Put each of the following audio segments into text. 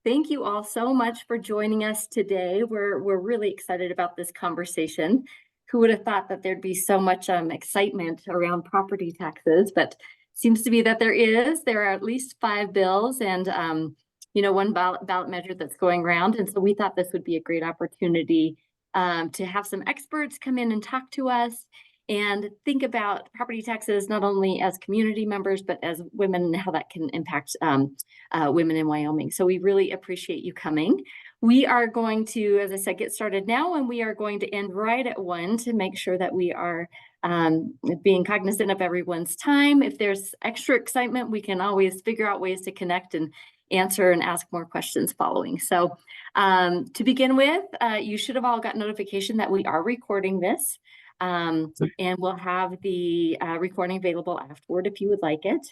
Thank you all so much for joining us today. We're really excited about this conversation. Who would have thought that there'd be so much excitement around property taxes? But seems to be that there is. There are at least 5 bills and one ballot measure that's going around. And so we thought this would be a great opportunity to have some experts come in and talk to us and think about property taxes not only as community members but as women and how that can impact women in Wyoming. So we really appreciate you coming. We are going to, as I said, get started now, and we are going to end right at 1 to make sure that we are being cognizant of everyone's time. If there's extra excitement, we can always figure out ways to connect and answer and ask more questions following. So to begin with, you should have all got notification that we are recording this. And we'll have the recording available afterward if you would like it.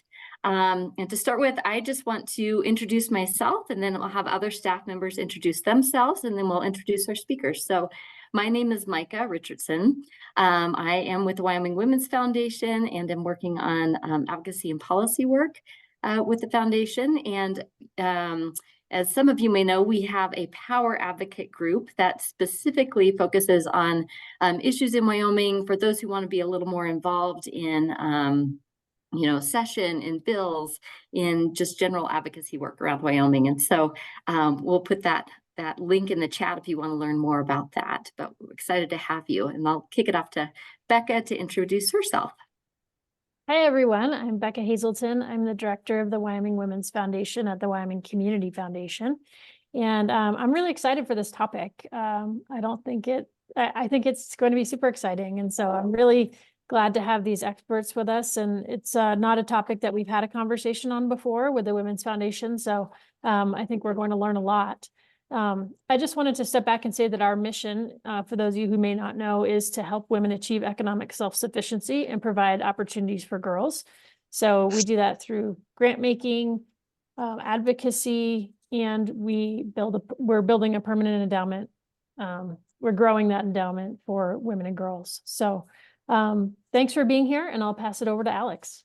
And to start with, I just want to introduce myself, and then I'll have other staff members introduce themselves, and then we'll introduce our speakers. So my name is Micah Richardson. I am with the Wyoming Women's Foundation, and I'm working on advocacy and policy work with the foundation. And as some of you may know, we have a power advocate group that specifically focuses on issues in Wyoming for those who want to be a little more involved in, session, in bills, in just general advocacy work around Wyoming. And so we'll put that link in the chat if you want to learn more about that. But we're excited to have you. And I'll kick it off to Becca to introduce herself. Hi, everyone. I'm Becca Hazelton. I'm the director of the Wyoming Women's Foundation at the Wyoming Community Foundation. And I'm really excited for this topic. I think it's going to be super exciting. And so I'm really glad to have these experts with us. And it's not a topic that we've had a conversation on before with the Women's Foundation. So I think we're going to learn a lot. I just wanted to step back and say that our mission, for those of you who may not know, is to help women achieve economic self-sufficiency and provide opportunities for girls. So we do that through grant making, advocacy, and we're building a permanent endowment. We're growing that endowment for women and girls. So thanks for being here, and I'll pass it over to Alex.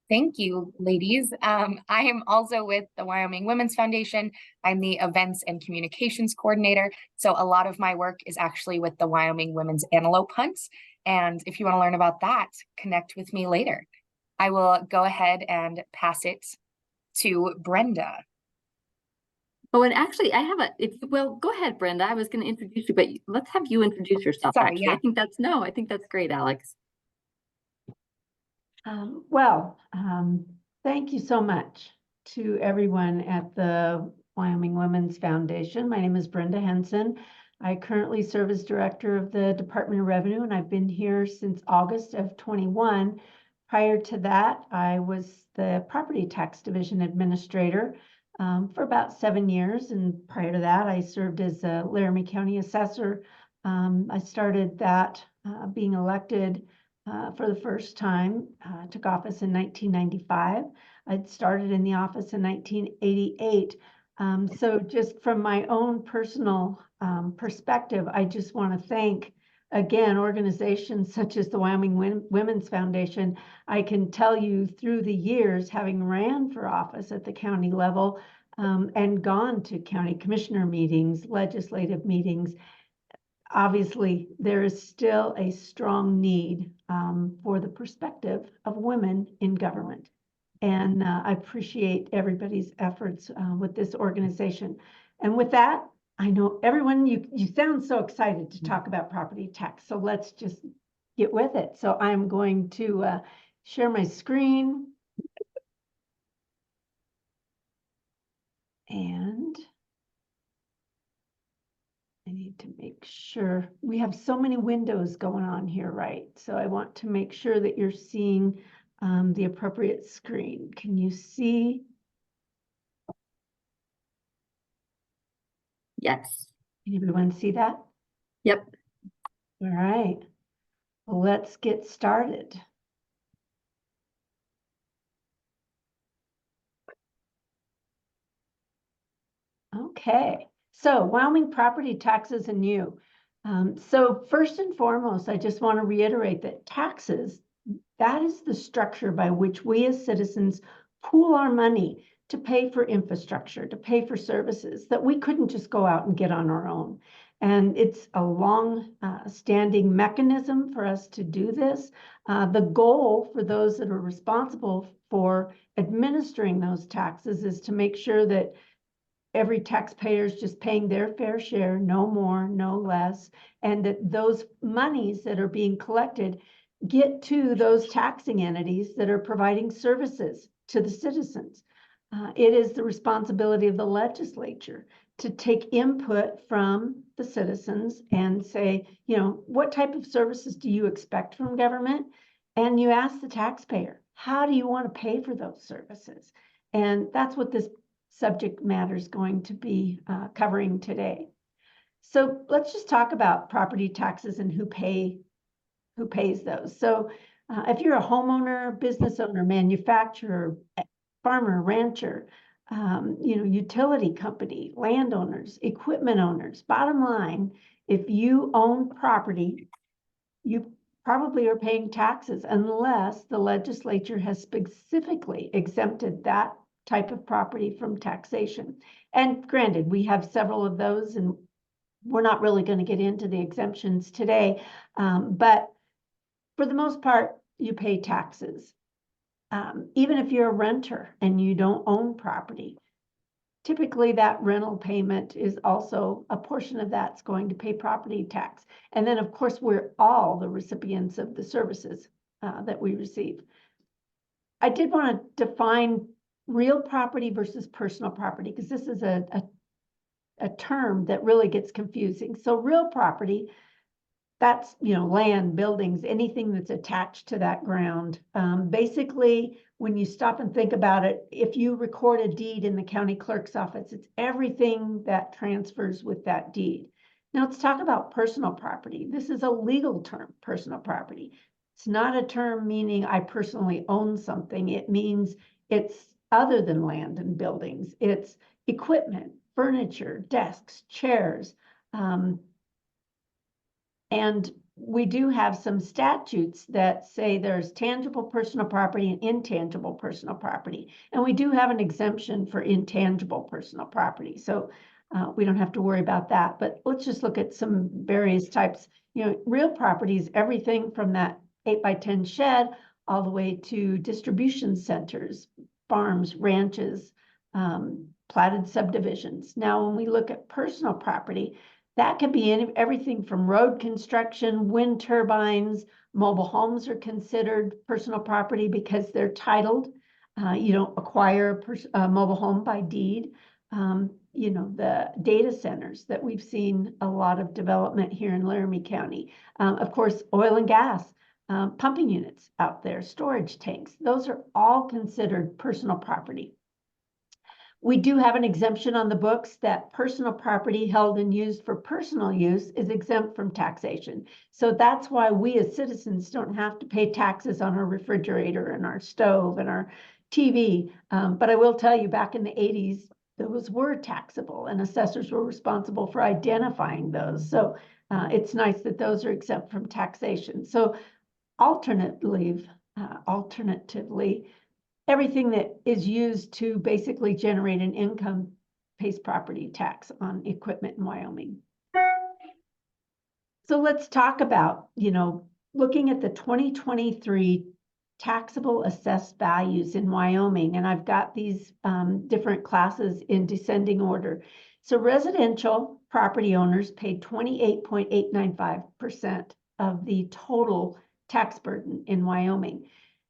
Thank you, ladies. I am also with the Wyoming Women's Foundation. I'm the events and communications coordinator. So a lot of my work is actually with the Wyoming Women's Antelope Hunts. And if you want to learn about that, connect with me later. I will go ahead and pass it to Brenda. Oh, and actually I have go ahead, Brenda. I was going to introduce you, but let's have you introduce yourself. Sorry, yeah. I think that's great, Alex. Thank you so much to everyone at the Wyoming Women's Foundation. My name is Brenda Henson. I currently serve as director of the Department of Revenue, and I've been here since August of 21. Prior to that, I was the property tax division administrator for about 7 years. And prior to that, I served as a Laramie County assessor. I started that being elected for the first time, took office in 1995. I'd started in the office in 1988. So just from my own personal perspective, I just want to thank, again, organizations such as the Wyoming Women's Foundation. I can tell you through the years, having ran for office at the county level and gone to county commissioner meetings, legislative meetings, obviously, there is still a strong need for the perspective of women in government. And I appreciate everybody's efforts with this organization. And with that, I know everyone, you sound so excited to talk about property tax. So let's just get with it. So I'm going to share my screen. And I need to make sure we have so many windows going on here, right? So I want to make sure that you're seeing the appropriate screen. Can you see? Yes. Can everyone see that? Yep. All right. Well, let's get started. Okay. So Wyoming property taxes and you. So first and foremost, I just want to reiterate that taxes, that is the structure by which we as citizens pool our money to pay for infrastructure, to pay for services that we couldn't just go out and get on our own. And it's a long standing mechanism for us to do this. The goal for those that are responsible for administering those taxes is to make sure that every taxpayer is just paying their fair share, no more, no less, and that those monies that are being collected get to those taxing entities that are providing services to the citizens. It is the responsibility of the legislature to take input from the citizens and say, you know, what type of services do you expect from government? And you ask the taxpayer, how do you want to pay for those services? And that's what this subject matter is going to be covering today. So let's just talk about property taxes and who pays those. So if you're a homeowner, business owner, manufacturer, farmer, rancher, utility company, landowners, equipment owners, bottom line, if you own property, you probably are paying taxes unless the legislature has specifically exempted that type of property from taxation. And granted, we have several of those, and we're not really going to get into the exemptions today, but for the most part, you pay taxes. Even if you're a renter and you don't own property, typically that rental payment is also a portion of that's going to pay property tax. And then of course, we're all the recipients of the services that we receive. I did want to define real property versus personal property, because this is a term that really gets confusing. So real property, that's, land, buildings, anything that's attached to that ground. Basically, when you stop and think about it, if you record a deed in the county clerk's office, it's everything that transfers with that deed. Now let's talk about personal property. This is a legal term, personal property. It's not a term meaning I personally own something. It means it's other than land and buildings. It's equipment, furniture, desks, chairs, and we do have some statutes that say there's tangible personal property and intangible personal property. And we do have an exemption for intangible personal property. So we don't have to worry about that. But let's just look at some various types. Real property is everything from that 8x10 shed all the way to distribution centers, farms, ranches, platted subdivisions. Now, when we look at personal property, that could be everything from road construction, wind turbines, mobile homes are considered personal property because they're titled. You don't acquire a mobile home by deed. The data centers that we've seen a lot of development here in Laramie County. Of course, oil and gas, pumping units out there, storage tanks. Those are all considered personal property. We do have an exemption on the books that personal property held and used for personal use is exempt from taxation. So that's why we as citizens don't have to pay taxes on our refrigerator and our stove and our TV. But I will tell you, back in the 80s, those were taxable and assessors were responsible for identifying those. So it's nice that those are exempt from taxation. So alternatively, everything that is used to basically generate an income pays property tax on equipment in Wyoming. So let's talk about, looking at the 2023 taxable assessed values in Wyoming. And I've got these different classes in descending order. So residential property owners paid 28.895% of the total tax burden in Wyoming.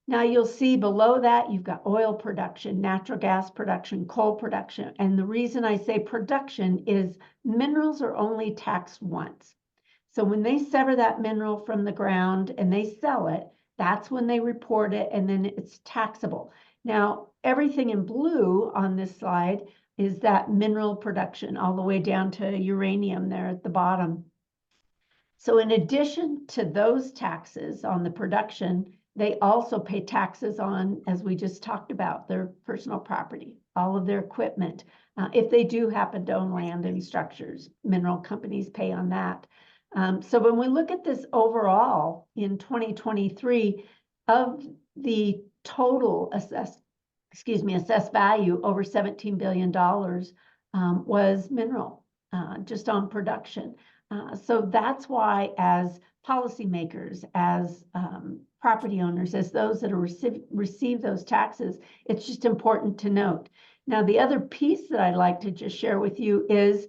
Now you'll see below that, you've got oil production, natural gas production, coal production. And the reason I say production is minerals are only taxed once. So when they sever that mineral from the ground and they sell it, that's when they report it and then it's taxable. Now, everything in blue on this slide is that mineral production all the way down to uranium there at the bottom. So in addition to those taxes on the production, they also pay taxes on, as we just talked about, their personal property, all of their equipment. If they do happen to own land and structures, mineral companies pay on that. So when we look at this overall in 2023, of the total assessed assessed value over $17 billion was mineral, just on production. So that's why, as policymakers, as property owners, as those that are receive those taxes, it's just important to note. Now, the other piece that I'd like to just share with you is,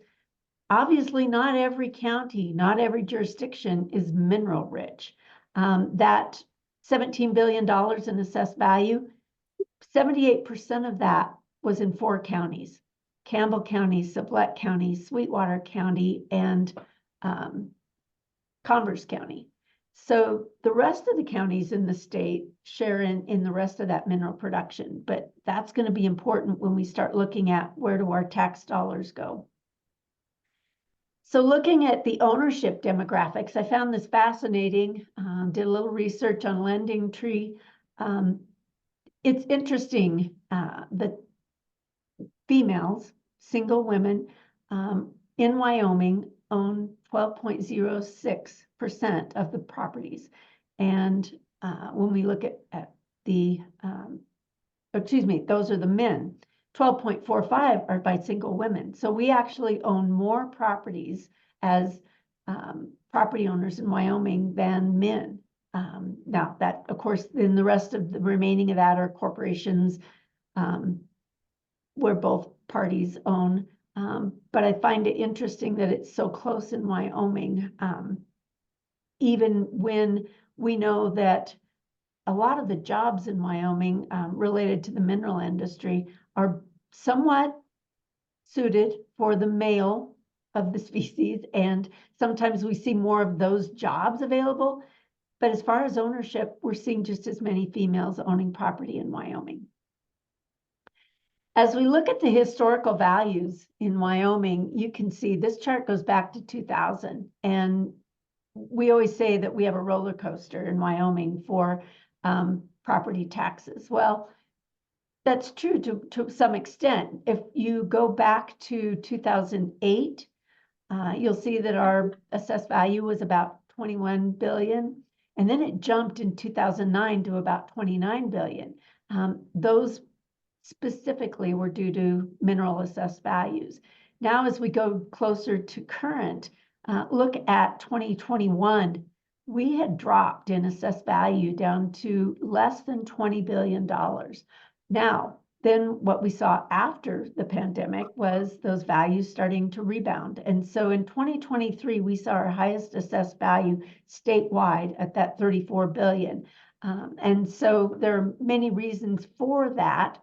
obviously, not every county, not every jurisdiction is mineral rich. That $17 billion in assessed value, 78% of that was in 4 counties: Campbell County, Sublette County, Sweetwater County, and Converse County. So the rest of the counties in the state share in the rest of that mineral production, but that's going to be important when we start looking at where do our tax dollars go. So looking at the ownership demographics, I found this fascinating, did a little research on Lending Tree. It's interesting that females, single women in Wyoming own 12.06% of the properties. And when we look at the, those are the men. 12.45 are by single women. So we actually own more properties as property owners in Wyoming than men. Now that, of course, then the rest of the remaining of that are corporations where both parties own. But I find it interesting that it's so close in Wyoming, even when we know that a lot of the jobs in Wyoming related to the mineral industry are somewhat suited for the male of the species, and sometimes we see more of those jobs available. But as far as ownership, we're seeing just as many females owning property in Wyoming. As we look at the historical values in Wyoming, you can see this chart goes back to 2000. And we always say that we have a roller coaster in Wyoming for property taxes. Well, that's true to some extent. If you go back to 2008, you'll see that our assessed value was about 21 billion. And then it jumped in 2009 to about 29 billion. Those specifically were due to mineral assessed values. Now, as we go closer to current, look at 2021, we had dropped in assessed value down to less than $20 billion. Now, then what we saw after the pandemic was those values starting to rebound. And so in 2023, we saw our highest assessed value statewide at that 34 billion. And so there are many reasons for that.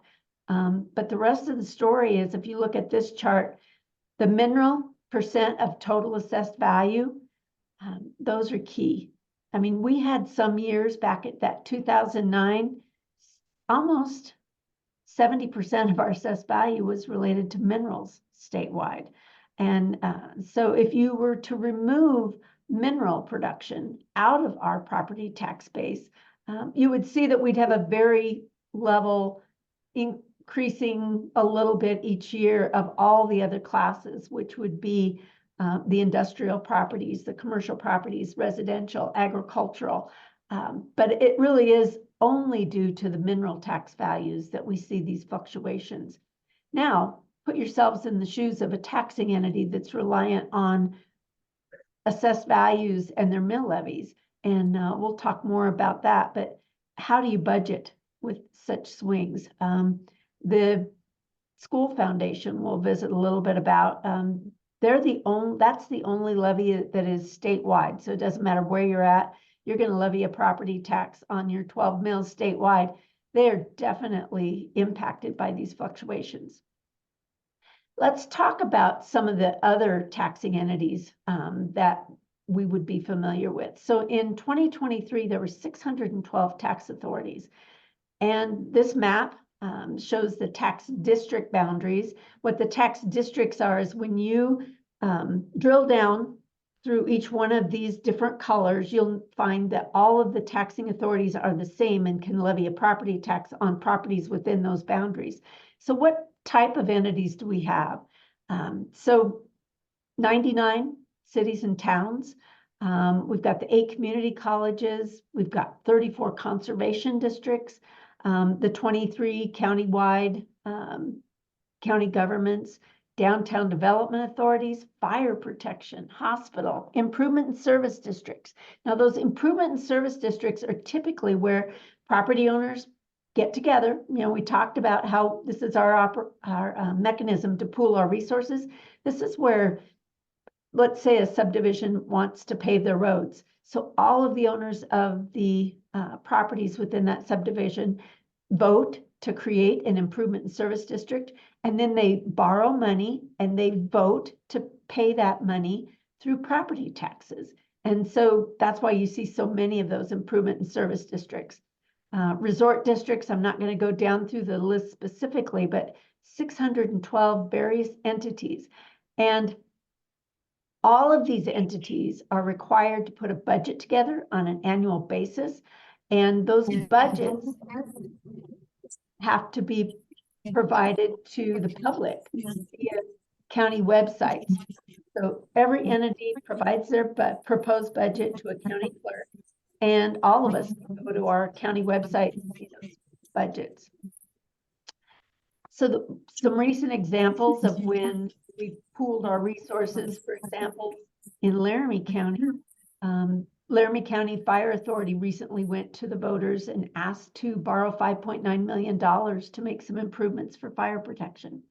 But the rest of the story is, if you look at this chart, the mineral percent of total assessed value, those are key. I mean, we had some years back at that 2009, almost 70% of our assessed value was related to minerals statewide. And so if you were to remove mineral production out of our property tax base, you would see that we'd have a very level increasing a little bit each year of all the other classes, which would be the industrial properties, the commercial properties, residential, agricultural. But it really is only due to the mineral tax values that we see these fluctuations. Now, put yourselves in the shoes of a taxing entity that's reliant on assessed values and their mill levies. And we'll talk more about that, but how do you budget with such swings? The school foundation we'll visit a little bit about. That's the only levy that is statewide. So it doesn't matter where you're at, you're going to levy a property tax on your 12 mills statewide. They're definitely impacted by these fluctuations. Let's talk about some of the other taxing entities that we would be familiar with. So in 2023, there were 612 tax authorities. And this map shows the tax district boundaries. What the tax districts are is when you drill down through each one of these different colors, you'll find that all of the taxing authorities are the same and can levy a property tax on properties within those boundaries. So what type of entities do we have? So 99 cities and towns. We've got the 8 community colleges. We've got 34 conservation districts. the 23 countywide county governments, downtown development authorities, fire protection, hospital, improvement and service districts. Now, those improvement and service districts are typically where property owners get together. You know, we talked about how this is our mechanism to pool our resources. This is where, let's say, a subdivision wants to pave their roads. So all of the owners of the properties within that subdivision vote to create an improvement and service district, and then they borrow money and they vote to pay that money through property taxes. And so that's why you see so many of those improvement and service districts. Resort districts, I'm not going to go down through the list specifically, but 612 various entities. And all of these entities are required to put a budget together on an annual basis. And those budgets have to be provided to the public via county websites. So every entity provides their proposed budget to a county clerk, and all of us go to our county website and see those budgets. So some recent examples of when we pooled our resources, for example, in Laramie County, Laramie County Fire Authority recently went to the voters and asked to borrow $5.9 million to make some improvements for fire protection.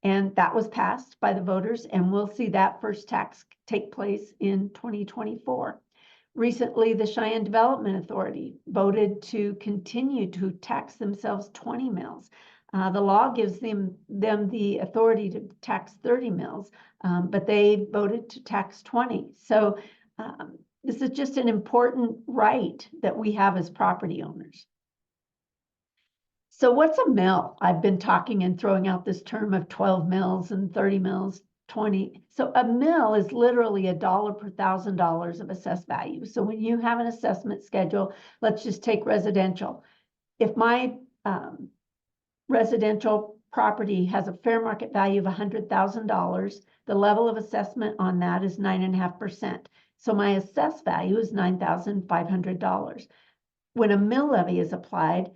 And that was passed by the voters, and we'll see that first tax take place in 2024. Recently, the Cheyenne Development Authority voted to continue to tax themselves 20 mills. The law gives them the authority to tax 30 mills, but they voted to tax 20. So this is just an important right that we have as property owners. So what's a mill? I've been talking and throwing out this term of 12 mills and 30 mills, 20. So a mill is literally $1 per $1,000 of assessed value. So when you have an assessment schedule, let's just take residential. If my residential property has a fair market value of $100,000, the level of assessment on that is 9.5%. So my assessed value is $9,500. When a mill levy is applied,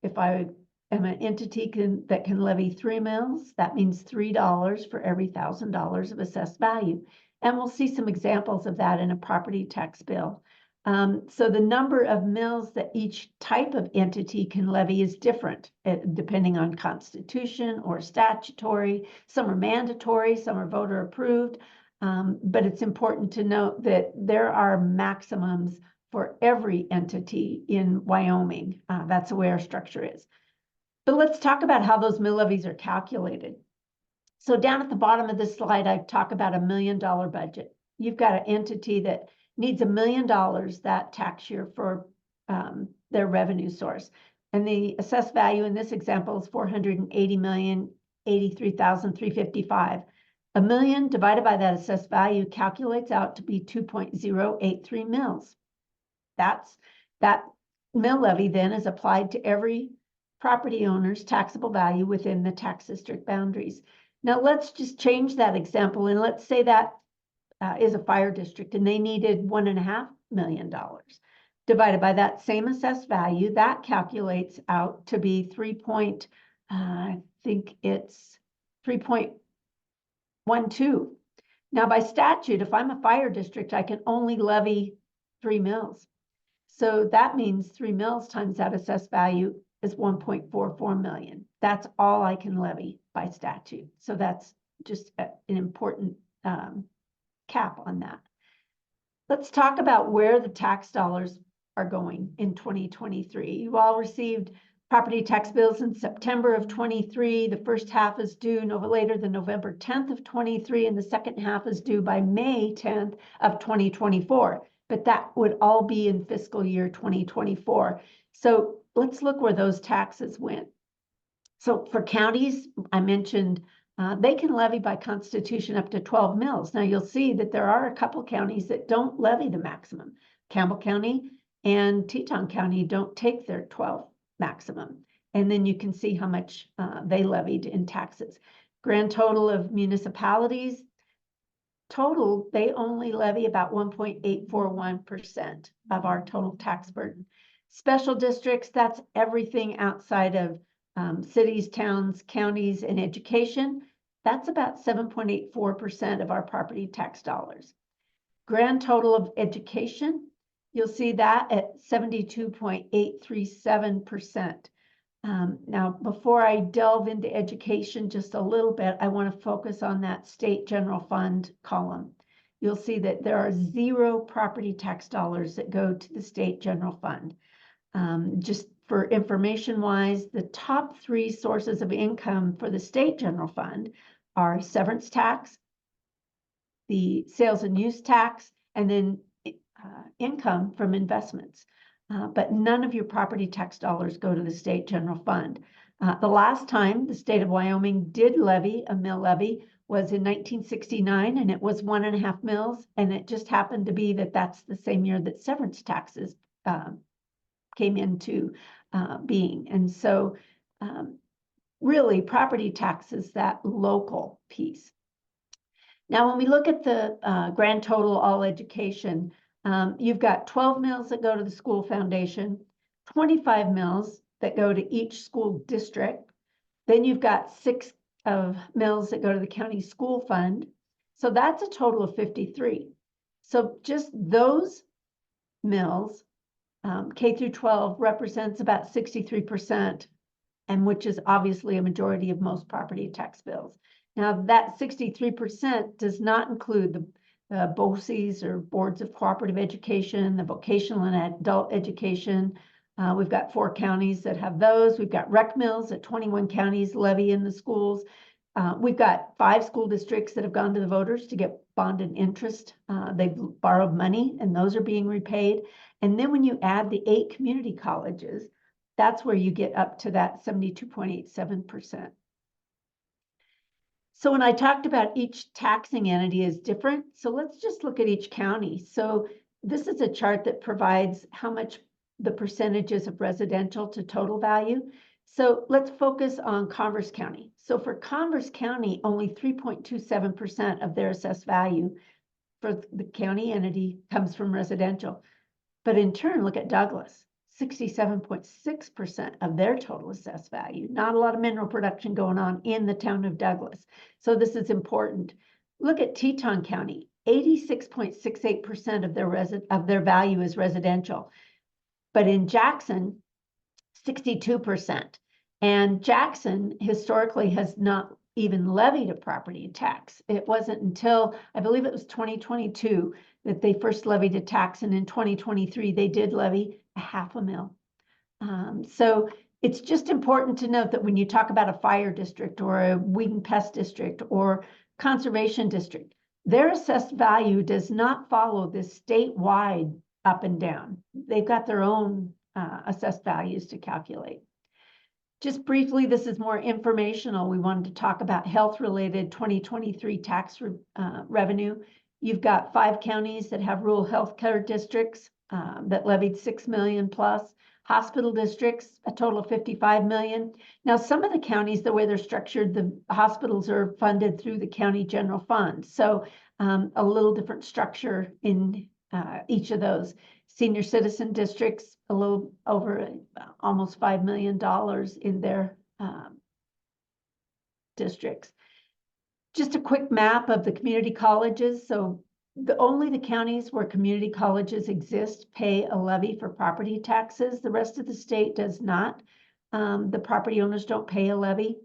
if I am an entity that can levy 3 mills, that means $3 for every $1,000 of assessed value. And we'll see some examples of that in a property tax bill. So the number of mills that each type of entity can levy is different, depending on constitution or statutory. Some are mandatory, some are voter approved. But it's important to note that there are maximums for every entity in Wyoming. That's the way our structure is. But let's talk about how those mill levies are calculated. So down at the bottom of this slide, I talk about $1 million budget. You've got an entity that needs $1 million that tax year for their revenue source. And the assessed value in this example is $480,083,355. $1 million divided by that assessed value calculates out to be 2.083 mills. That mill levy then is applied to every property owner's taxable value within the tax district boundaries. Now let's just change that example, and let's say that is a fire district and they needed $1.5 million. Divided by that same assessed value, that calculates out to be 3.12. Now by statute, if I'm a fire district, I can only levy 3 mills. So that means 3 mills times that assessed value is 1.44 million. That's all I can levy by statute. So that's just an important cap on that. Let's talk about where the tax dollars are going in 2023. You all received property tax bills in September of 23. The first half is due no later than November 10th of 23, and the second half is due by May 10th of 2024. But that would all be in fiscal year 2024. So let's look where those taxes went. So for counties, I mentioned they can levy by constitution up to 12 mills. Now you'll see that there are a couple counties that don't levy the maximum. Campbell County and Teton County don't take their 12 maximum. And then you can see how much they levied in taxes. Grand total of municipalities, total, they only levy about 1.841% of our total tax burden. Special districts, that's everything outside of cities, towns, counties, and education. That's about 7.84% of our property tax dollars. Grand total of education, you'll see that at 72.837%. Now, before I delve into education just a little bit, I want to focus on that state general fund column. You'll see that there are 0 property tax dollars that go to the state general fund. Just for information wise, the top 3 sources of income for the state general fund are severance tax, the sales and use tax, and then income from investments. But none of your property tax dollars go to the state general fund. The last time the state of Wyoming did levy a mill levy was in 1969, and it was 1.5 mills. And it just happened to be that that's the same year that severance taxes came into being. And so really property tax is that local piece. Now, when we look at the grand total all education, you've got 12 mills that go to the school foundation, 25 mills that go to each school district. Then you've got 6 mills that go to the county school fund. So that's a total of 53. So just those mills, K through 12, represents about 63%, and which is obviously a majority of most property tax bills. Now, that 63% does not include the BOCES, or Boards of Cooperative Education, the vocational and adult education. We've got 4 counties that have those. We've got rec mills at 21 counties levy in the schools. We've got 5 school districts that have gone to the voters to get bonded interest. They've borrowed money, and those are being repaid. And then when you add the 8 community colleges, that's where you get up to that 72.87%. So when I talked about each taxing entity is different, so let's just look at each county. So this is a chart that provides how much the percentages of residential to total value. So let's focus on Converse County. So for Converse County, only 3.27% of their assessed value for the county entity comes from residential. But in turn, look at Douglas. 67.6% of their total assessed value. Not a lot of mineral production going on in the town of Douglas. So this is important. Look at Teton County. 86.68% of their value is residential. But in Jackson, 62%. And Jackson historically has not even levied a property tax. It wasn't until, I believe it was 2022, that they first levied a tax, and in 2023 they did levy a half a mil. So it's just important to note that when you talk about a fire district or a weed and pest district or conservation district, their assessed value does not follow this statewide up and down. They've got their own assessed values to calculate. Just briefly, this is more informational. We wanted to talk about health-related 2023 tax revenue. You've got 5 counties that have rural health care districts that levied 6 million plus. Hospital districts, a total of 55 million. Now, some of the counties, the way they're structured, the hospitals are funded through the county general fund. So a little different structure in each of those. Senior citizen districts, a little over almost $5 million in their districts. Just a quick map of the community colleges. So only the counties where community colleges exist pay a levy for property taxes. The rest of the state does not. The property owners don't pay a levy.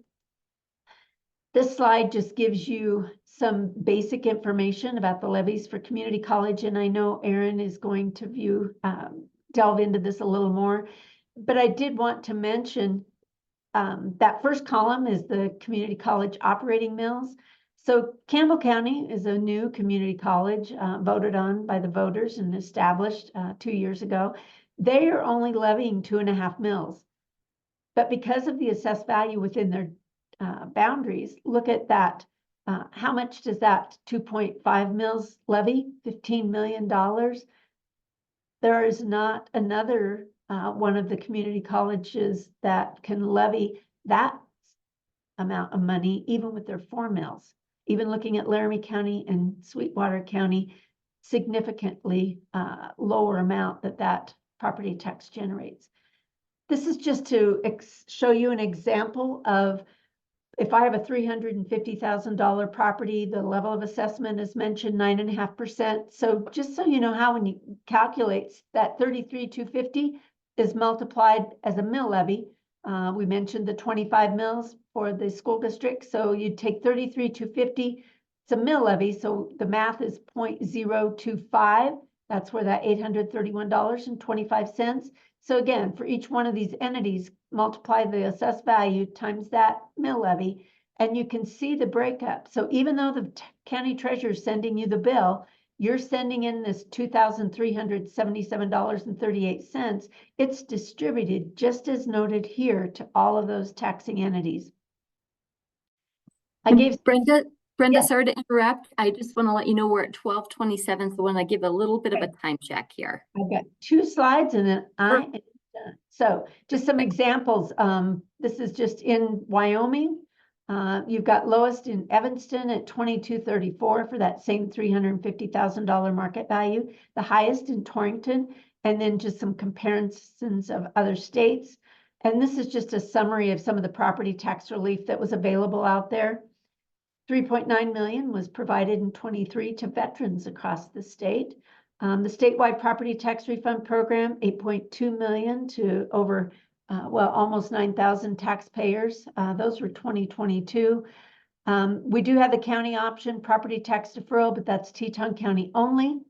This slide just gives you some basic information about the levies for community college. And I know Erin is going to delve into this a little more, but I did want to mention that first column is the community college operating mills. So Campbell County is a new community college voted on by the voters and established 2 years ago. They are only levying 2.5 mills. But because of the assessed value within their boundaries, look at that. How much does that 2.5 mills levy? $15 million. There is not another one of the community colleges that can levy that amount of money, even with their 4 mills. Even looking at Laramie County and Sweetwater County, significantly lower amount that property tax generates. This is just to show you an example of if I have a $350,000 property, the level of assessment is mentioned 9.5%. So just so you know how when you calculate that 33,250 is multiplied as a mill levy. We mentioned the 25 mills for the school district. So you take 33,250, it's a mill levy. So the math is 0.025. That's where that $831.25. So again, for each one of these entities, multiply the assessed value times that mill levy, and you can see the breakup. So even though the county treasurer is sending you the bill, you're sending in this $2,377.38. It's distributed just as noted here to all of those taxing entities. I gave Brenda, Yes. sorry to interrupt. I just want to let you know we're at 12:27, so when I give a little bit of a time check here. I've got 2 slides and then I am done. So just some examples. This is just in Wyoming. You've got lowest in Evanston at 2234 for that same $350,000 market value. The highest in Torrington, and then just some comparisons of other states. And this is just a summary of some of the property tax relief that was available out there. 3.9 million was provided in 23 to veterans across the state. The statewide property tax refund program, 8.2 million to over, almost 9,000 taxpayers. Those were 2022. We do have the county option property tax deferral, but that's Teton County only.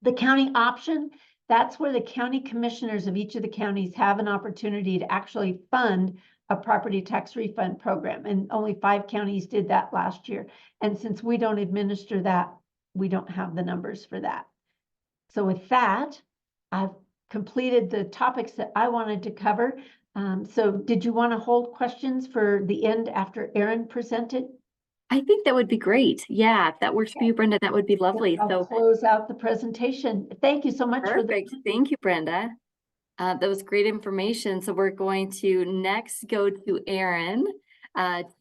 The county option, that's where the county commissioners of each of the counties have an opportunity to actually fund a property tax refund program. And only 5 counties did that last year. And since we don't administer that, we don't have the numbers for that. So with that, I've completed the topics that I wanted to cover. So did you want to hold questions for the end after Erin presented? I think that would be great. Yeah, if that works for you, Brenda, that would be lovely. I'll So close out the presentation. Thank you so much for the perfect. Thank you, Brenda. That was great information. So we're going to next go to Erin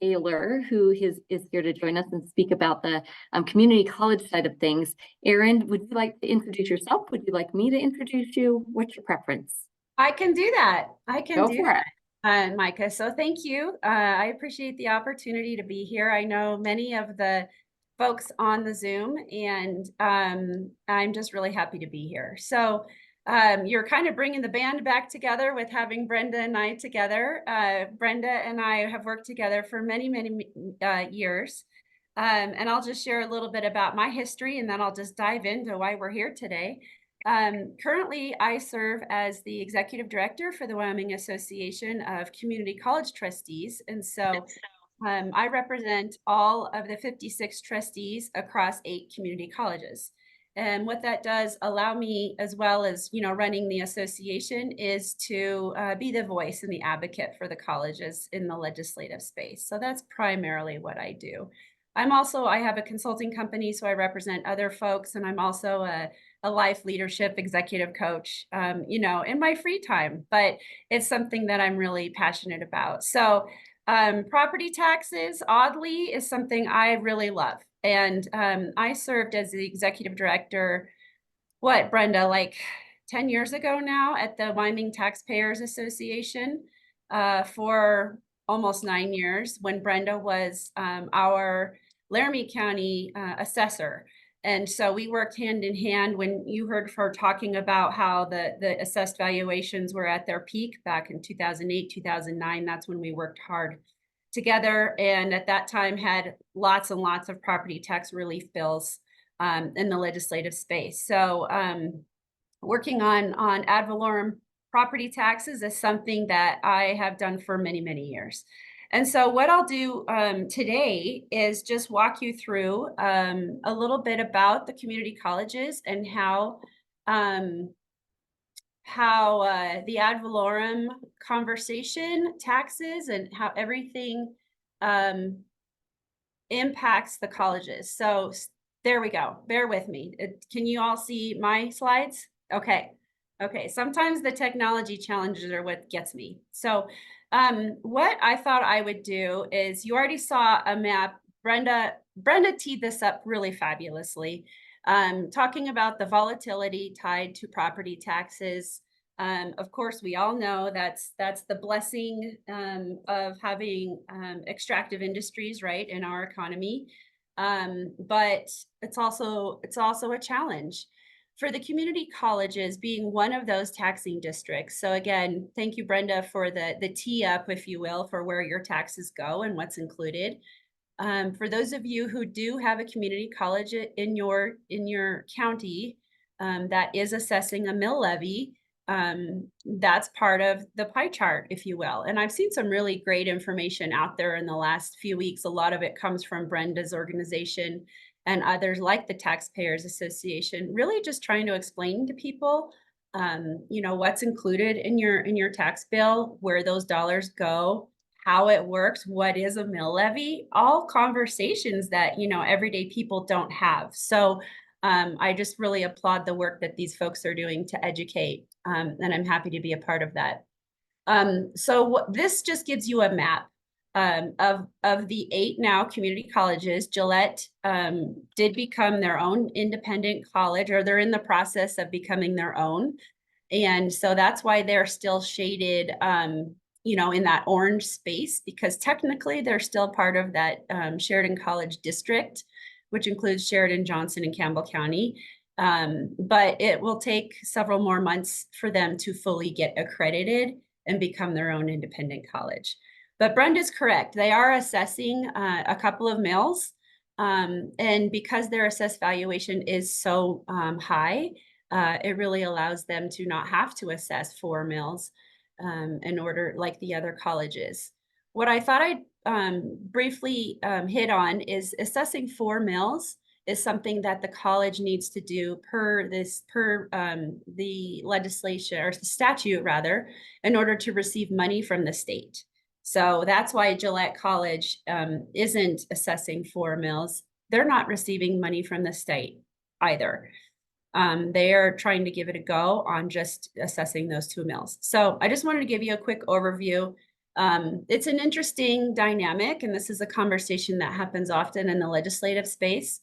Taylor, who is here to join us and speak about the community college side of things. Erin, would you like to introduce yourself? Would you like me to introduce you? What's your preference? I can do that. I can Go do for that, it. Micah. So thank you. I appreciate the opportunity to be here. I know many of the folks on the Zoom, and I'm just really happy to be here. So you're kind of bringing the band back together with having Brenda and I together. Brenda and I have worked together for many, many years. And I'll just share a little bit about my history, and then I'll just dive into why we're here today. Currently, I serve as the executive director for the Wyoming Association of Community College Trustees. And so I represent all of the 56 trustees across 8 community colleges. And what that does allow me, as well as, running the association, is to be the voice and the advocate for the colleges in the legislative space. So that's primarily what I do. I have a consulting company, so I represent other folks, and I'm also a life leadership executive coach, in my free time, but it's something that I'm really passionate about. So property taxes, oddly, is something I really love. And I served as the executive director, Brenda, like 10 years ago now at the Wyoming Taxpayers Association for almost 9 years when Brenda was our Laramie County assessor. And so we worked hand in hand when you heard her talking about how the assessed valuations were at their peak back in 2008, 2009. That's when we worked hard together. And at that time had lots and lots of property tax relief bills in the legislative space. So working on ad valorem property taxes is something that I have done for many, many years. And so what I'll do today is just walk you through a little bit about the community colleges and how the ad valorem conversation, taxes, and how everything impacts the colleges. So there we go. Bear with me. Can you all see my slides? Okay. Sometimes the technology challenges are what gets me. So what I thought I would do is, you already saw a map. Brenda teed this up really fabulously, talking about the volatility tied to property taxes Of course, we all know that's the blessing of having extractive industries, right, in our economy. But it's also a challenge for the community colleges being one of those taxing districts. So again, thank you, Brenda, for the tee up, if you will, for where your taxes go and what's included. For those of you who do have a community college in your county that is assessing a mill levy, that's part of the pie chart, if you will. And I've seen some really great information out there in the last few weeks. A lot of it comes from Brenda's organization and others like the Taxpayers Association, really just trying to explain to people, you know, what's included in your tax bill, where those dollars go, how it works, what is a mill levy, all conversations that, you know, everyday people don't have. So I just really applaud the work that these folks are doing to educate, and I'm happy to be a part of that. So this just gives you a map of the 8 now community colleges. Gillette did become their own independent college, or they're in the process of becoming their own. And so that's why they're still shaded, you know, in that orange space, because technically they're still part of that Sheridan College district, which includes Sheridan, Johnson, and Campbell County. But it will take several more months for them to fully get accredited and become their own independent college. But Brenda's correct. They are assessing a couple of mills. And because their assessed valuation is so high, it really allows them to not have to assess 4 mills in order, like the other colleges. What I thought I'd briefly hit on is assessing 4 mills is something that the college needs to do per the legislation, or the statute rather, in order to receive money from the state. So that's why Gillette College isn't assessing 4 mills. They're not receiving money from the state either. They are trying to give it a go on just assessing those 2 mills. So I just wanted to give you a quick overview. It's an interesting dynamic, and this is a conversation that happens often in the legislative space,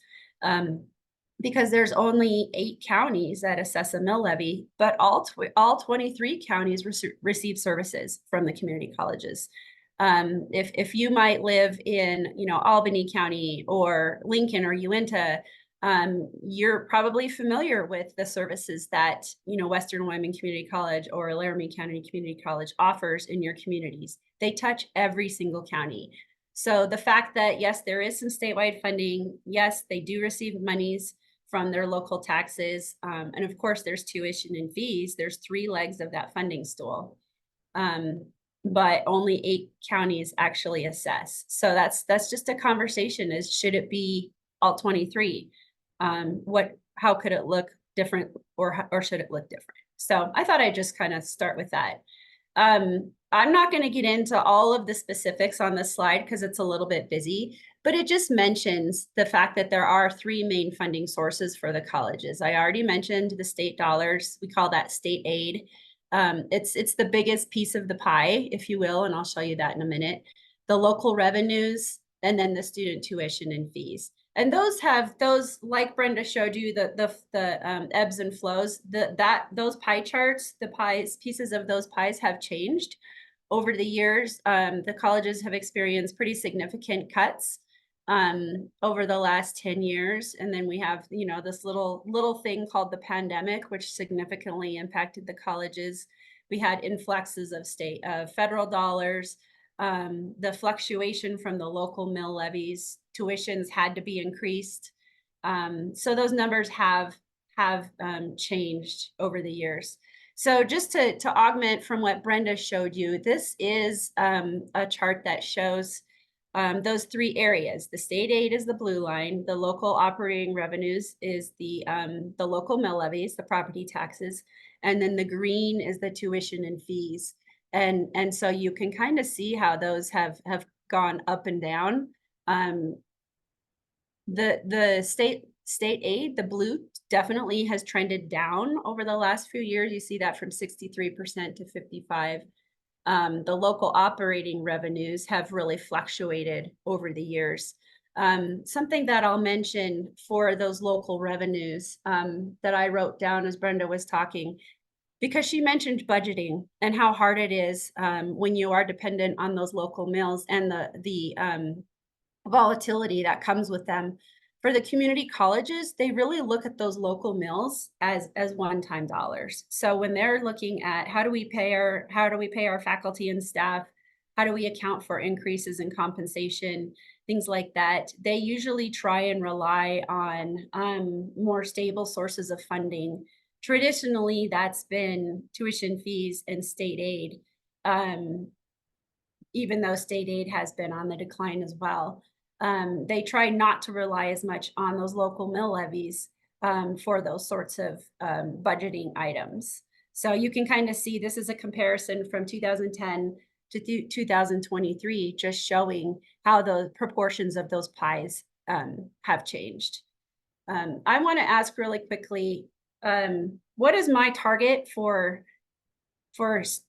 because there's only 8 counties that assess a mill levy, but all 23 counties receive services from the community colleges. If you might live in, you know, Albany County or Lincoln or Uinta, you're probably familiar with the services that, you know, Western Wyoming Community College or Laramie County Community College offers in your communities. They touch every single county. So the fact that, yes, there is some statewide funding, yes, they do receive monies from their local taxes, and of course there's tuition and fees. There's 3 legs of that funding stool, but only 8 counties actually assess. So that's just a conversation: is should it be all 23? How could it look different, or should it look different? So I thought I'd just kind of start with that. I'm not going to get into all of the specifics on this slide because it's a little bit busy, but it just mentions the fact that there are 3 main funding sources for the colleges. I already mentioned the state dollars. We call that state aid. It's the biggest piece of the pie, if you will, and I'll show you that in a minute. The local revenues, and then the student tuition and fees. And those, like Brenda showed you, the ebbs and flows. Those pie charts, pieces of those pies have changed over the years. The colleges have experienced pretty significant cuts over the last 10 years. And then we have, you know, this little thing called the pandemic, which significantly impacted the colleges. We had influxes of federal dollars, the fluctuation from the local mill levies, tuitions had to be increased. So those numbers have changed over the years. So just to augment from what Brenda showed you, this is a chart that shows those 3 areas. The state aid is the blue line. The local operating revenues is the local mill levies, the property taxes. And then the green is the tuition and fees. And so you can kind of see how those have gone up and down. The state aid, the blue, definitely has trended down over the last few years. You see that from 63% to 55%. The local operating revenues have really fluctuated over the years. Something that I'll mention for those local revenues that I wrote down as Brenda was talking, because she mentioned budgeting and how hard it is when you are dependent on those local mills and the volatility that comes with them. For the community colleges, they really look at those local mills as one-time dollars. So when they're looking at how do we pay our faculty and staff, how do we account for increases in compensation, things like that, they usually try and rely on more stable sources of funding. Traditionally, that's been tuition fees and state aid, even though state aid has been on the decline as well. They try not to rely as much on those local mill levies for those sorts of budgeting items. So you can kind of see this is a comparison from 2010 to 2023, just showing how the proportions of those pies have changed. I want to ask really quickly, what is my target for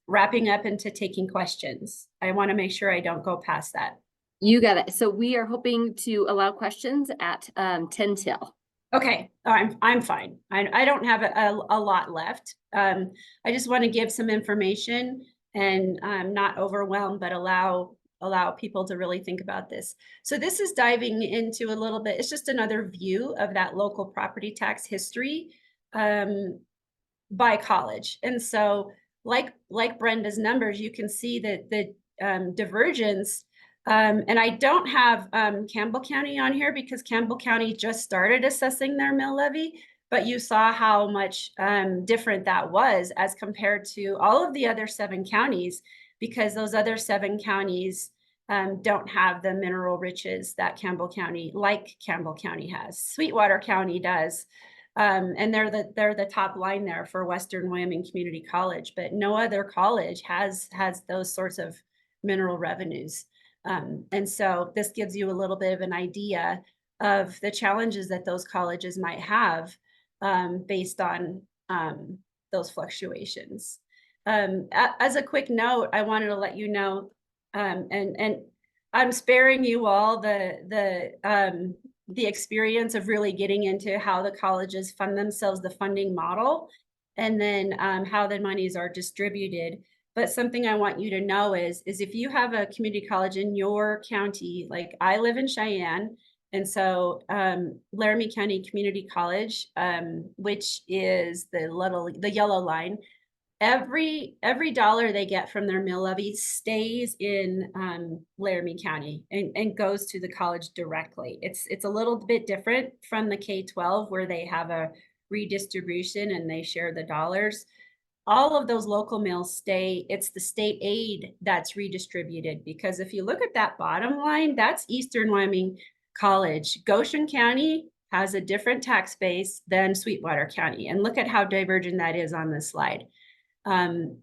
wrapping up into taking questions? I want to make sure I don't go past that. You got it. So we are hoping to allow questions at 10 till. Okay, I'm fine. I don't have a lot left. I just want to give some information and not overwhelm, but allow people to really think about this. So this is diving into a little bit, it's just another view of that local property tax history by college. And so like Brenda's numbers, you can see that the divergence, and I don't have Campbell County on here because Campbell County just started assessing their mill levy, but you saw how much different that was as compared to all of the other 7 counties, because those other 7 counties don't have the mineral riches that Campbell County has. Sweetwater County does. And they're the top line there for Western Wyoming Community College, but no other college has those sorts of mineral revenues. And so this gives you a little bit of an idea of the challenges that those colleges might have based on those fluctuations. As a quick note, I wanted to let you know, and I'm sparing you all the experience of really getting into how the colleges fund themselves, the funding model, and then how the monies are distributed. But something I want you to know is if you have a community college in your county, like I live in Cheyenne, and so Laramie County Community College, which is the yellow line, every dollar they get from their mill levy stays in Laramie County and goes to the college directly. It's a little bit different from the K-12 where they have a redistribution and they share the dollars. All of those local mills stay. It's the state aid that's redistributed, because if you look at that bottom line, that's Eastern Wyoming College. Goshen County has a different tax base than Sweetwater County, and look at how divergent that is on this slide.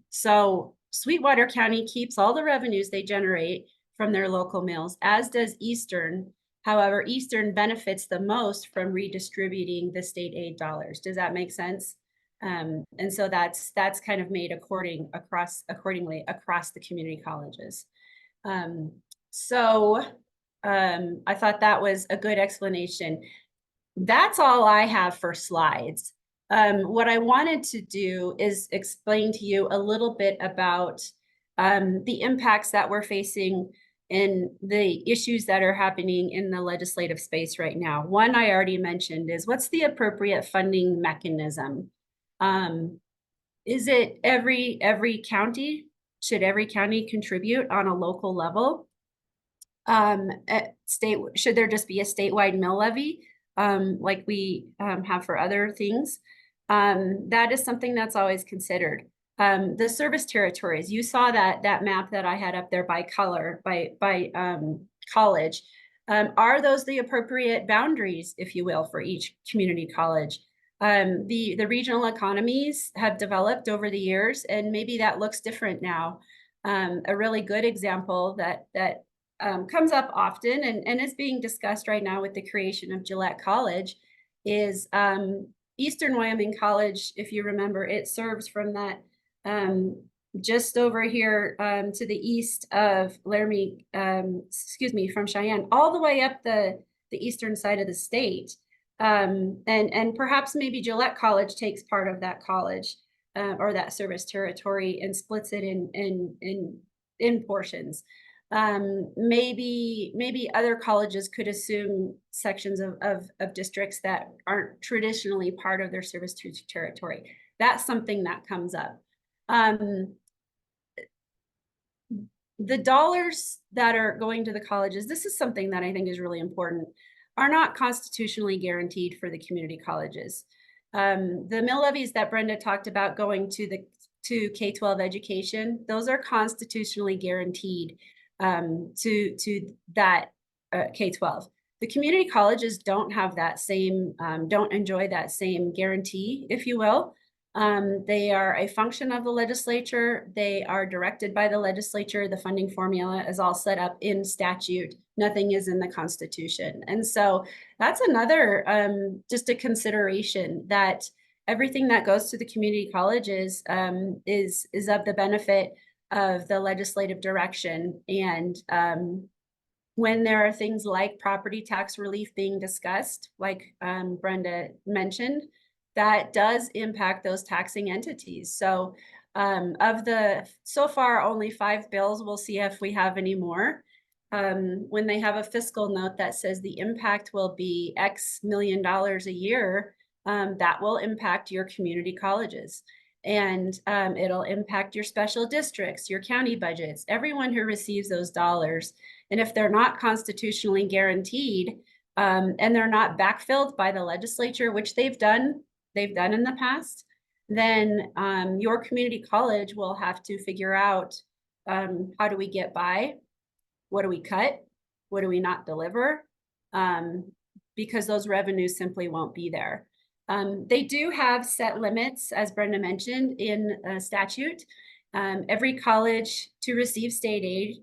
So Sweetwater County keeps all the revenues they generate from their local mills, as does Eastern. However, Eastern benefits the most from redistributing the state aid dollars. Does that make sense? And so that's kind of made accordingly across the community colleges. So I thought that was a good explanation. That's all I have for slides. What I wanted to do is explain to you a little bit about the impacts that we're facing and the issues that are happening in the legislative space right now. One I already mentioned is, what's the appropriate funding mechanism? Is it every county? Should every county contribute on a local level? Should there just be a statewide mill levy like we have for other things? That is something that's always considered. The service territories, you saw that map that I had up there by color, by college. Are those the appropriate boundaries, if you will, for each community college? The regional economies have developed over the years, and maybe that looks different now. A really good example that comes up often and is being discussed right now with the creation of Gillette College is Eastern Wyoming College. If you remember, it serves from that just over here to the east of Laramie, from Cheyenne, all the way up the eastern side of the state. And perhaps maybe Gillette College takes part of that college. or that service territory and splits it in portions. Maybe other colleges could assume sections of districts that aren't traditionally part of their service territory. That's something that comes up. The dollars that are going to the colleges, this is something that I think is really important, are not constitutionally guaranteed for the community colleges. The mill levies that Brenda talked about going to K-12 education, those are constitutionally guaranteed to that K-12. The community colleges don't have that same, don't enjoy that same guarantee, if you will. They are a function of the legislature. They are directed by the legislature. The funding formula is all set up in statute. Nothing is in the Constitution. And so that's another just a consideration, that everything that goes to the community colleges is of the benefit of the legislative direction. And when there are things like property tax relief being discussed, like Brenda mentioned, that does impact those taxing entities. So so far only 5 bills, we'll see if we have any more. When they have a fiscal note that says the impact will be X million dollars a year, that will impact your community colleges. And it'll impact your special districts, your county budgets, everyone who receives those dollars. And if they're not constitutionally guaranteed, and they're not backfilled by the legislature, which they've done in the past, then your community college will have to figure out, how do we get by? What do we cut? What do we not deliver? Because those revenues simply won't be there. They do have set limits, as Brenda mentioned, in statute. Every college to receive state aid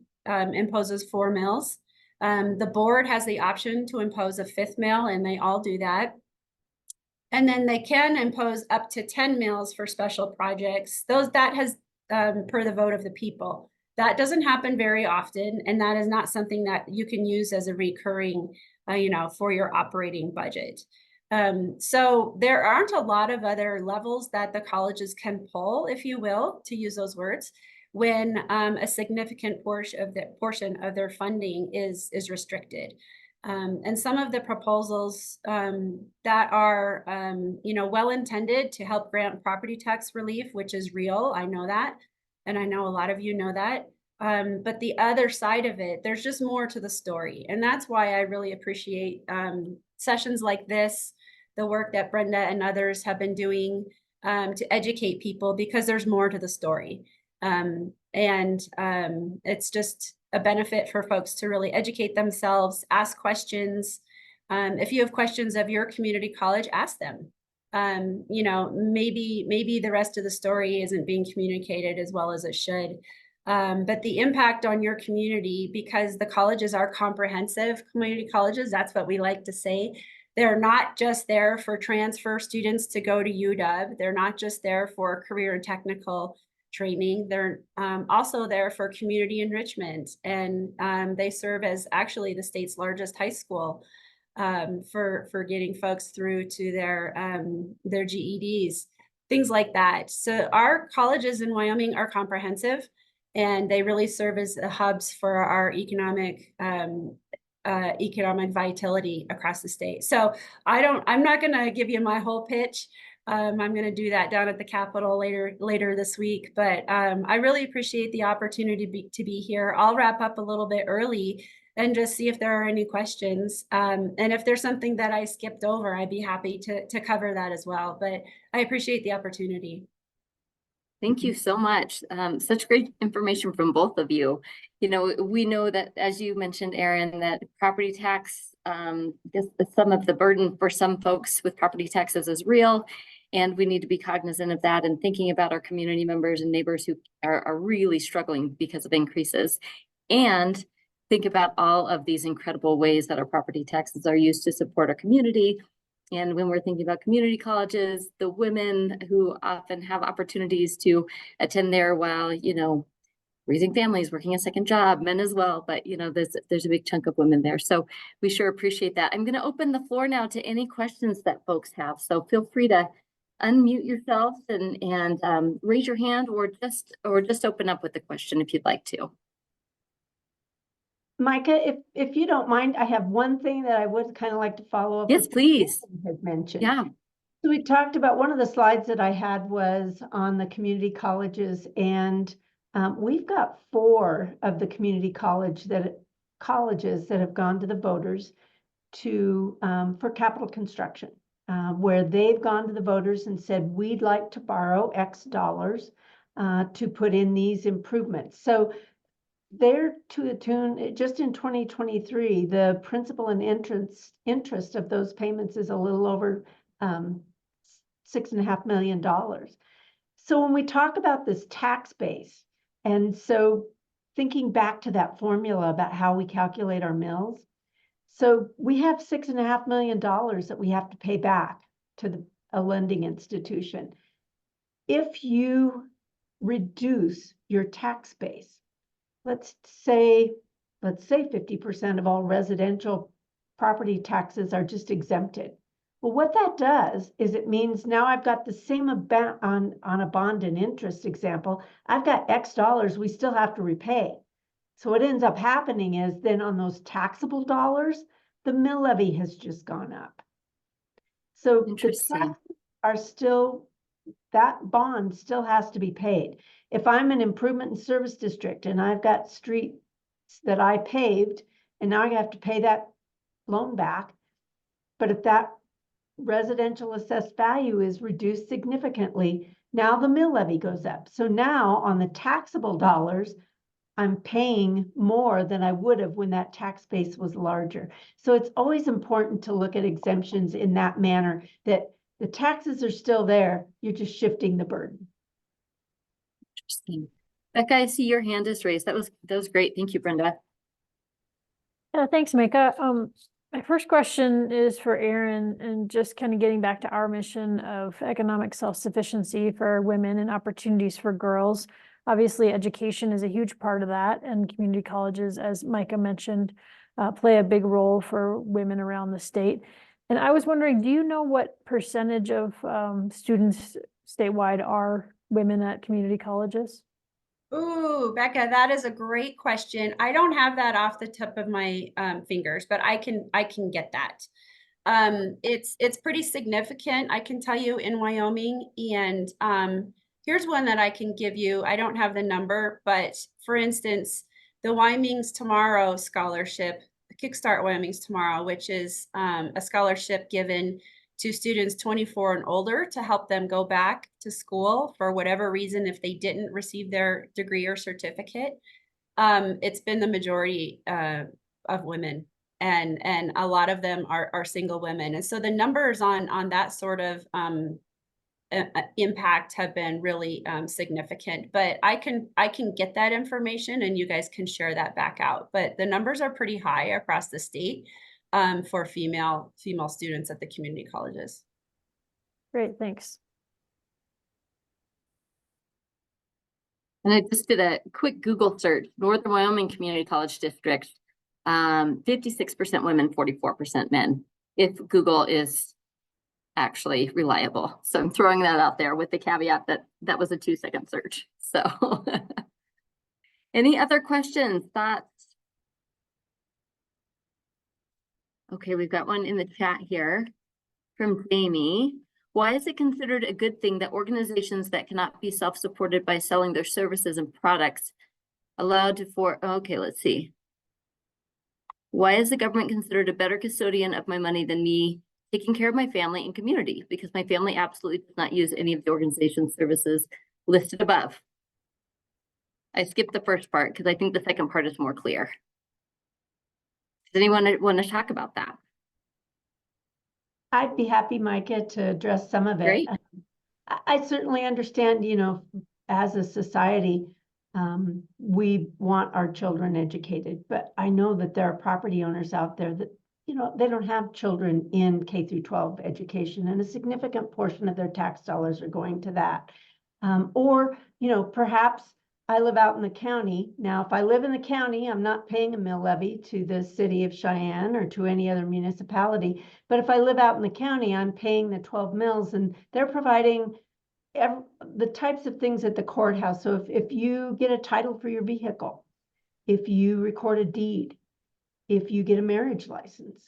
imposes 4 mills. The board has the option to impose a 5th mill, and they all do that. And then they can impose up to 10 mills for special projects. That has per the vote of the people. That doesn't happen very often, and that is not something that you can use as a recurring, for your operating budget. So there aren't a lot of other levels that the colleges can pull, if you will, to use those words, when a significant portion of their funding is restricted. And some of the proposals that are, well-intended to help grant property tax relief, which is real, I know that, and I know a lot of you know that. But the other side of it, there's just more to the story. And that's why I really appreciate sessions like this, the work that Brenda and others have been doing to educate people, because there's more to the story. It's just a benefit for folks to really educate themselves, ask questions. If you have questions of your community college, ask them. Maybe the rest of the story isn't being communicated as well as it should. But the impact on your community, because the colleges are comprehensive community colleges, that's what we like to say. They're not just there for transfer students to go to UW. They're not just there for career and technical training. They're also there for community enrichment, and they serve as actually the state's largest high school for getting folks through to their GEDs, things like that. So our colleges in Wyoming are comprehensive, and they really serve as the hubs for our economic vitality across the state. So I'm not going to give you my whole pitch. I'm going to do that down at the Capitol later this week. But I really appreciate the opportunity to be here. I'll wrap up a little bit early and just see if there are any questions. And if there's something that I skipped over, I'd be happy to cover that as well. But I appreciate the opportunity. Thank you so much. Such great information from both of you. We know that, as you mentioned, Erin, that property tax, some of the burden for some folks with property taxes is real, and we need to be cognizant of that and thinking about our community members and neighbors who are really struggling because of increases, and think about all of these incredible ways that our property taxes are used to support our community. And when we're thinking about community colleges, the women who often have opportunities to attend there while, raising families, working a second job, men as well, but there's a big chunk of women there. So we sure appreciate that. I'm going to open the floor now to any questions that folks have. So feel free to unmute yourself and raise your hand or just open up with the question if you'd like to. Micah, if you don't mind, I have one thing that I would kind of like to follow up. Yes, with please. what you had mentioned. Yeah. So we talked about, one of the slides that I had was on the community colleges, and we've got 4 of the community colleges that have gone to the voters to for capital construction, where they've gone to the voters and said, we'd like to borrow X dollars to put in these improvements. So they're to the tune, just in 2023, the principal and interest of those payments is a little over $6.5 million. So when we talk about this tax base, and so thinking back to that formula about how we calculate our mills, so we have $6.5 million that we have to pay back to a lending institution. If you reduce your tax base, let's say 50% of all residential property taxes are just exempted. Well, what that does is it means now I've got the same amount on a bond and interest example. I've got X dollars we still have to repay. So what ends up happening is then on those taxable dollars, the mill levy has just gone up. So the Interesting. taxes are still, that bond still has to be paid. If I'm an improvement and service district and I've got streets that I paved and now I have to pay that loan back, but if that residential assessed value is reduced significantly, now the mill levy goes up. So now on the taxable dollars, I'm paying more than I would have when that tax base was larger. So it's always important to look at exemptions in that manner, that the taxes are still there, you're just shifting the burden. Interesting. Becca, I see your hand is raised. That was great. Thank you, Brenda. Yeah, thanks, Micah. My first question is for Erin, and just kind of getting back to our mission of economic self-sufficiency for women and opportunities for girls. Obviously, education is a huge part of that, and community colleges, as Micah mentioned, play a big role for women around the state. And I was wondering, do you know what percentage of students statewide are women at community colleges? Ooh, Becca, that is a great question. I don't have that off the tip of my fingers, but I can get that. It's pretty significant, I can tell you, in Wyoming. And here's one that I can give you. I don't have the number, but for instance, the Wyoming's Tomorrow Scholarship, Kickstart Wyoming's Tomorrow, which is a scholarship given to students 24 and older to help them go back to school for whatever reason if they didn't receive their degree or certificate. It's been the majority of women, and a lot of them are single women. And so the numbers on that sort of impact have been really significant. But I can get that information and you guys can share that back out. But the numbers are pretty high across the state for female students at the community colleges. Great, thanks. And I just did a quick Google search, Northern Wyoming Community College District, 56% women, 44% men, if Google is actually reliable. So I'm throwing that out there with the caveat that that was a 2-second search. So any other questions, thoughts? Okay, we've got one in the chat here from Jamie. Why is it considered a good thing that organizations that cannot be self-supported by selling their services and products allowed to okay, let's see. Why is the government considered a better custodian of my money than me taking care of my family and community? Because my family absolutely does not use any of the organization's services listed above. I skipped the first part because I think the second part is more clear. Does anyone want to talk about that? I'd be happy, Micah, to address some of it. Great. I certainly understand, you know, as a society, we want our children educated, but I know that there are property owners out there that, you know, they don't have children in K through 12 education, and a significant portion of their tax dollars are going to that. Or, you know, perhaps I live out in the county. Now, if I live in the county, I'm not paying a mill levy to the city of Cheyenne or to any other municipality. But if I live out in the county, I'm paying the 12 mills, and they're providing the types of things at the courthouse. So if you get a title for your vehicle, if you record a deed, if you get a marriage license,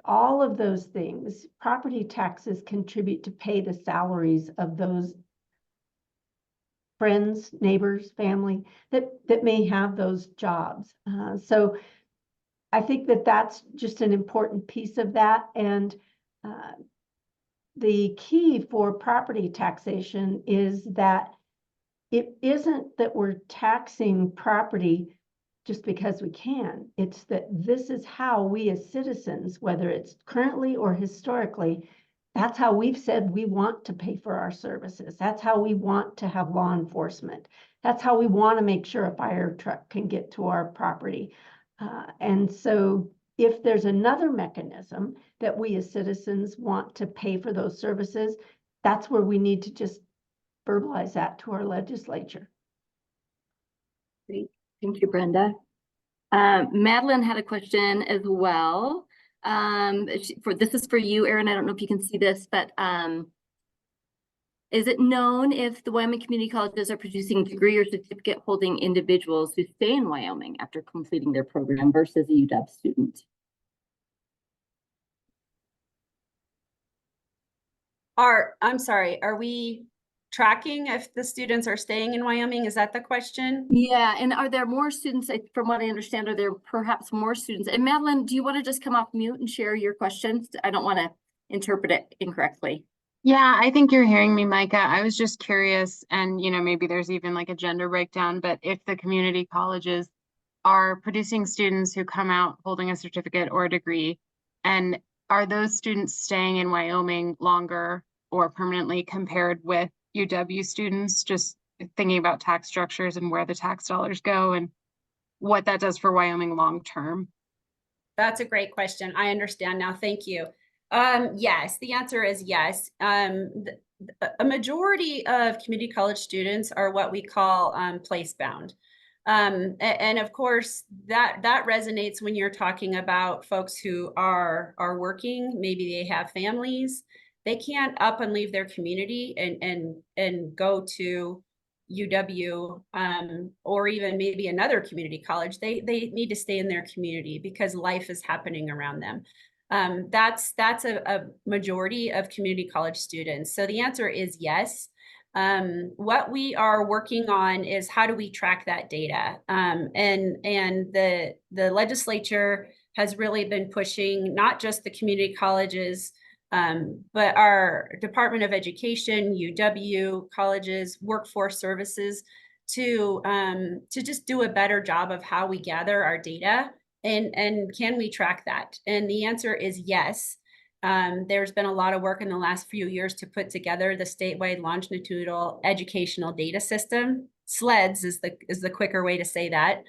all of those things, property taxes contribute to pay the salaries of those friends, neighbors, family that may have those jobs. So I think that that's just an important piece of that. And the key for property taxation is that it isn't that we're taxing property just because we can. It's that this is how we as citizens, whether it's currently or historically, that's how we've said we want to pay for our services. That's how we want to have law enforcement. That's how we want to make sure a fire truck can get to our property. And so if there's another mechanism that we as citizens want to pay for those services, that's where we need to just verbalize that to our legislature. Great. Thank you, Brenda. Madeline had a question as well. This is for you, Erin. I don't know if you can see this, but is it known if the Wyoming community colleges are producing degree or certificate holding individuals who stay in Wyoming after completing their program versus a UW student? I'm sorry, are we tracking if the students are staying in Wyoming? Is that the question? Yeah, and are there more students? From what I understand, are there perhaps more students? And Madeline, do you want to just come off mute and share your questions? I don't want to interpret it incorrectly. Yeah, I think you're hearing me, Micah. I was just curious, and maybe there's even like a gender breakdown, but if the community colleges are producing students who come out holding a certificate or a degree, and are those students staying in Wyoming longer or permanently compared with UW students, just thinking about tax structures and where the tax dollars go and what that does for Wyoming long term? That's a great question. I understand now. Thank you. Yes, the answer is yes. A majority of community college students are what we call place bound. And of course, that resonates when you're talking about folks who are working. Maybe they have families. They can't up and leave their community and go to UW or even maybe another community college. They need to stay in their community because life is happening around them. That's a majority of community college students. So the answer is yes. What we are working on is how do we track that data? And the legislature has really been pushing not just the community colleges, but our Department of Education, UW, colleges, workforce services to just do a better job of how we gather our data and can we track that? And the answer is yes. There's been a lot of work in the last few years to put together the statewide longitudinal educational data system. SLEDS is the quicker way to say that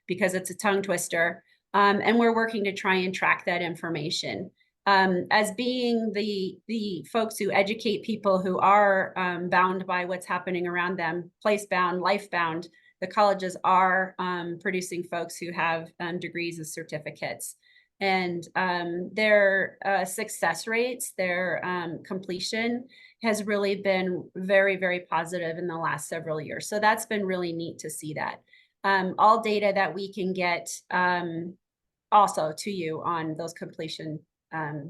because it's a tongue twister. And we're working to try and track that information. As being the folks who educate people who are bound by what's happening around them, place bound, life bound, the colleges are producing folks who have degrees and certificates. And their success rates, their completion has really been very, very positive in the last several years. So that's been really neat to see that. All data that we can get also to you on those completion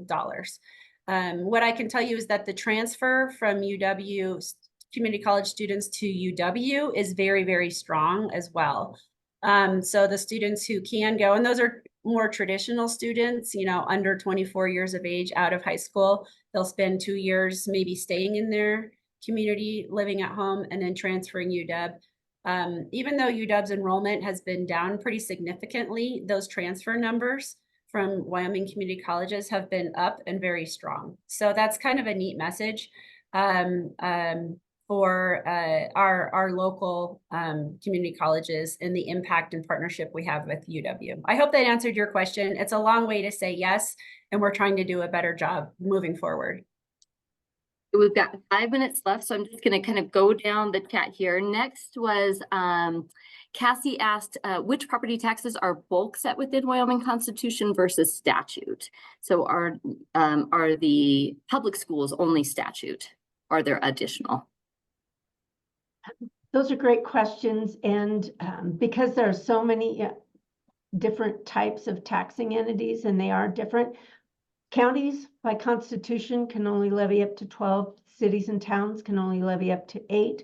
dollars. What I can tell you is that the transfer from UW community college students to UW is very, very strong as well. So the students who can go, and those are more traditional students, under 24 years of age out of high school, they'll spend 2 years maybe staying in their community, living at home, and then transferring UW. Even though UW's enrollment has been down pretty significantly, those transfer numbers from Wyoming community colleges have been up and very strong. So that's kind of a neat message for our local community colleges and the impact and partnership we have with UW. I hope that answered your question. It's a long way to say yes, and we're trying to do a better job moving forward. We've got 5 minutes left, so I'm just going to kind of go down the chat here. Next was Cassie asked, which property taxes are bulk set within Wyoming Constitution versus statute? So are the public schools only statute? Are there additional? Those are great questions. And because there are so many different types of taxing entities and they are different, counties by constitution can only levy up to 12, cities and towns can only levy up to 8.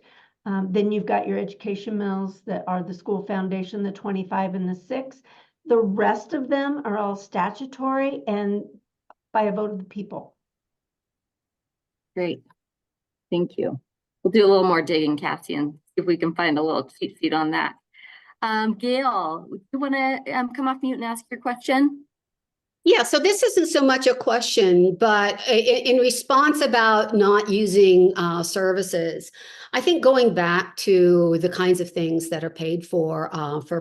Then you've got your education mills that are the school foundation, the 25 and the 6. The rest of them are all statutory and by a vote of the people. Great. Thank you. We'll do a little more digging, Cassie, and see if we can find a little cheat sheet on that. Gail, you want to come off mute and ask your question? Yeah, so this isn't so much a question, but in response about not using services, I think going back to the kinds of things that are paid for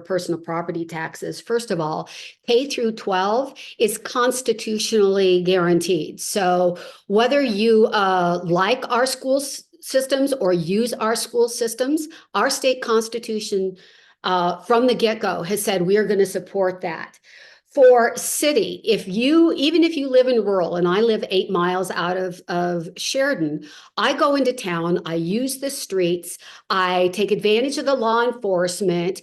personal property taxes, first of all, K through 12 is constitutionally guaranteed. So whether you like our school systems or use our school systems, our state constitution from the get-go has said we are going to support that. For city, even if you live in rural, and I live 8 miles out of Sheridan, I go into town, I use the streets, I take advantage of the law enforcement,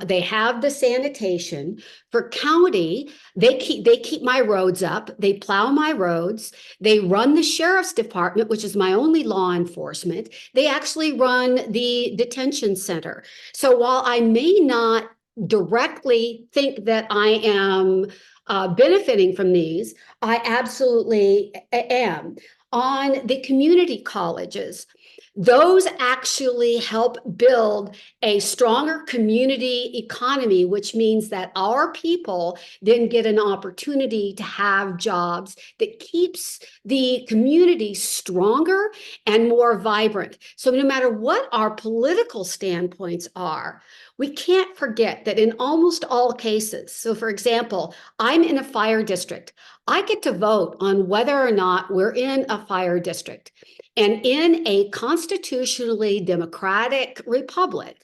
they have the sanitation. For county, they keep my roads up, they plow my roads, they run the sheriff's department, which is my only law enforcement, they actually run the detention center. So while I may not directly think that I am benefiting from these, I absolutely am. On the community colleges, those actually help build a stronger community economy, which means that our people then get an opportunity to have jobs that keeps the community stronger and more vibrant. So no matter what our political standpoints are, we can't forget that in almost all cases, so for example, I'm in a fire district. I get to vote on whether or not we're in a fire district. And in a constitutionally democratic republic,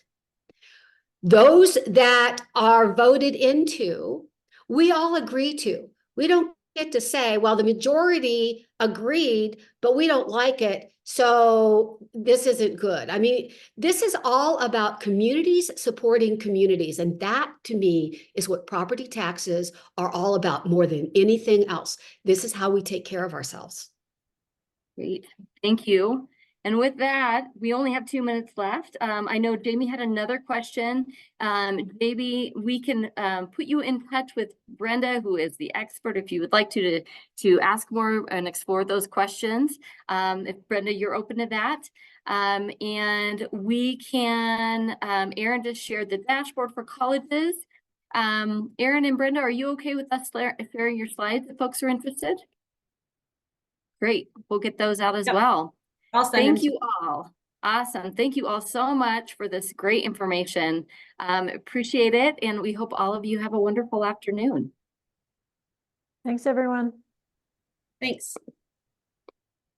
those that are voted into, we all agree to. We don't get to say, well, the majority agreed, but we don't like it, so this isn't good. I mean, this is all about communities supporting communities. And that, to me, is what property taxes are all about more than anything else. This is how we take care of ourselves. Great, thank you. And with that, we only have 2 minutes left. I know Jamie had another question. Maybe we can put you in touch with Brenda, who is the expert, if you would like to ask more and explore those questions. If Brenda, you're open to that. And we can, Erin just shared the dashboard for colleges. Erin and Brenda, are you okay with us sharing your slides if folks are interested? Great, we'll get those out as well. Thank you all. Awesome. Thank you all so much for this great information. Appreciate it. And we hope all of you have a wonderful afternoon. Thanks, everyone. Thanks.